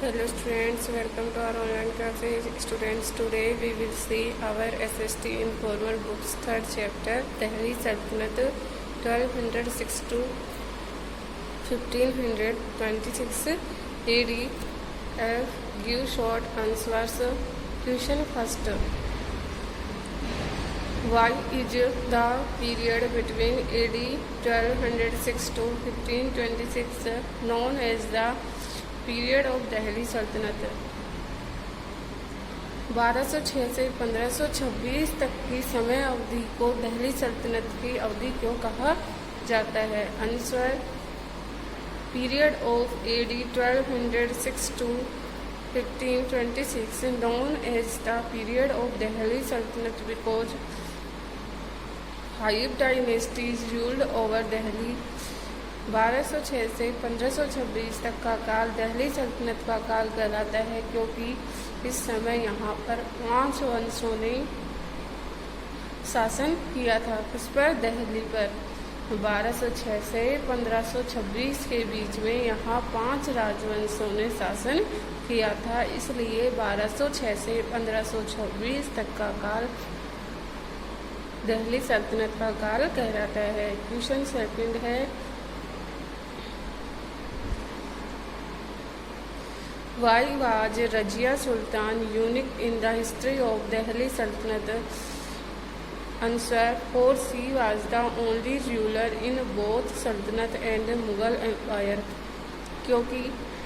Hello students, welcome to our online classes. Students, today we will see our SST informal books third chapter, Delhi Sultanate 1206 to 1526 AD. Give short answers. Question first. Why is the period between AD 1206 to 1526 known as the period of Delhi सल्तनत? 1206 से 1526 तक की समय अवधि को दिल्ली सल्तनत की अवधि क्यों कहा जाता है? Answer, period of AD 1206 to 1526 known as the period of Delhi Sultanate because 5 dynasties ruled over Delhi. 1206 से 1526 तक का काल दिल्ली सल्तनत का काल कहलाता है क्योंकि इस समय यहाँ पर 5 वंशों ने शासन किया था। इस पर दिल्ली पर 1206 से 1526 के बीच में यहाँ 5 राजवंशों ने शासन किया था, इसलिए 1206 से 1526 तक का काल दिल्ली सल्तनत का काल कहलाता है। क्वेश्चन सेकंड है, Why was Razia Sultan unique in the history of Delhi Sultanate? Answer, for she was the only ruler in both Sultanate and Mughal Empire. क्योंकि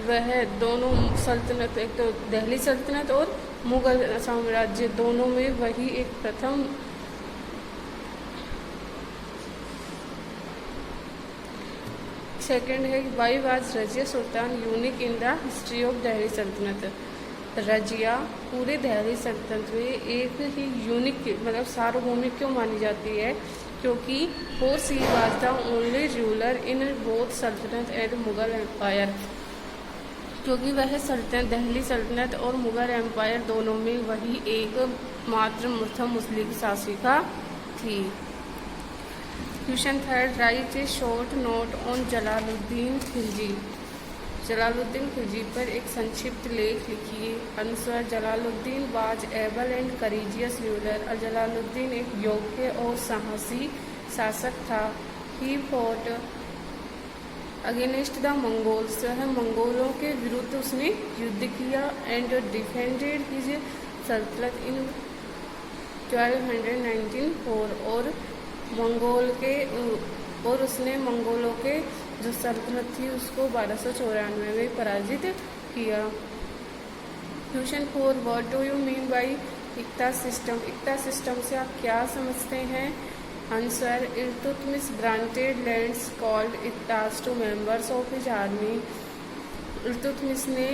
वह दोनों सल्तनत, एक तो दिल्ली सल्तनत और मुगल साम्राज्य, दोनों में वही एक प्रथम सेकेंड है, why was Razia Sultan unique in the history of Delhi सल्तनत? रजिया पूरे दिल्ली सल्तनत में एक ही यूनिक मतलब सार्वभौमिक क्यों मानी जाती है? क्योंकि four she was the only ruler in both सल्तनत एंड मुगल एम्पायर, क्योंकि वह सल्तनत दिल्ली सल्तनत और मुगल एम्पायर दोनों में वही एक मात्र प्रथम मुस्लिम शासिका थी। Question third, write a short note on Jalaluddin Khilji. Jalaluddin Khilji पर एक संक्षिप्त लेख लिखिए। Answer, Jalaluddin was able and courageous ruler. Jalaluddin एक योग्य और साहसी शासक था। He fought against the Mongols, मंगोलों के विरुद्ध उसने युद्ध किया। एंड डिफेंडेड हिज सल्तनत इन 1294 और उसने मंगोलों के जो सल्तनत थी उसको 1294 में पराजित किया। Question 4, what do you mean by iqta system? Iqta system से आप क्या समझते हैं? Answer, Iltutmish granted lands called iqtas to members of his army. Iltutmish ने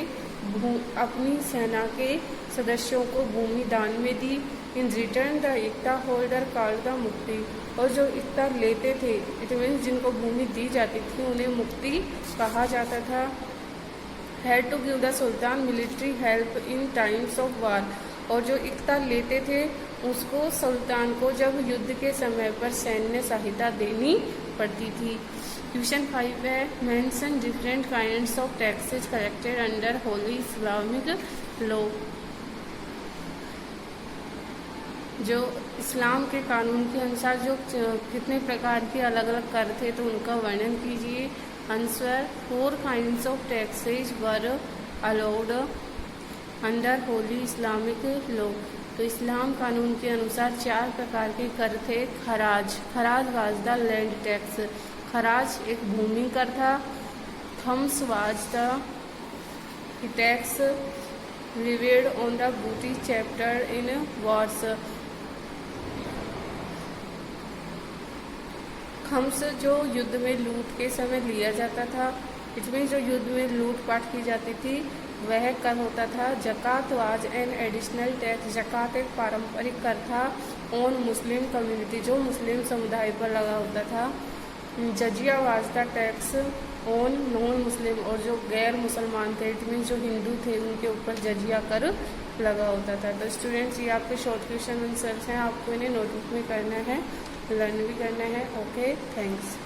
अपनी सेना के सदस्यों को भूमि दान में दी। In return the iqta holder called the muqti, और जो इक्ता लेते थे, इट मीन्स जिनको भूमि दी जाती थी, उन्हें मुक्ति कहा जाता था। Had to give the sultan military help in times of war, और जो इक्ता लेते थे उसको सुल्तान को जब युद्ध के समय पर सैन्य सहायता देनी पड़ती थी। क्वेश्चन 5 है, mention different kinds of taxes collected under Holi Islamic law. जो इस्लाम के कानून के अनुसार जो कितने प्रकार के अलग अलग कर थे, तो उनका वर्णन कीजिए। Answer, 4 kinds of taxes were allowed under Holi Islamic law. तो इस्लाम कानून के अनुसार 4 प्रकार के कर थे। खराज, खराज वाज द लैंड टैक्स, खराज एक भूमि कर था। Comes was the tax levied on the booty chapter in wars। Comes जो युद्ध में लूट के समय लिया जाता था, इसमें जो युद्ध में लूटपाट की जाती थी वह कर होता था। जकात वाज एन एडिशनल टैक्स, जकात एक पारंपरिक कर था। ऑन मुस्लिम कम्युनिटी, जो मुस्लिम समुदाय पर लगा होता था। Jizya was the tax on non Muslim, और जो गैर मुसलमान थे, इट मीन जो हिंदू थे, उनके ऊपर जजिया कर लगा होता था। तो स्टूडेंट्स, ये आपके शॉर्ट क्वेश्चन आंसर्स हैं, आपको इन्हें नोटबुक में करना है, लर्न भी करना है। Okay, thanks.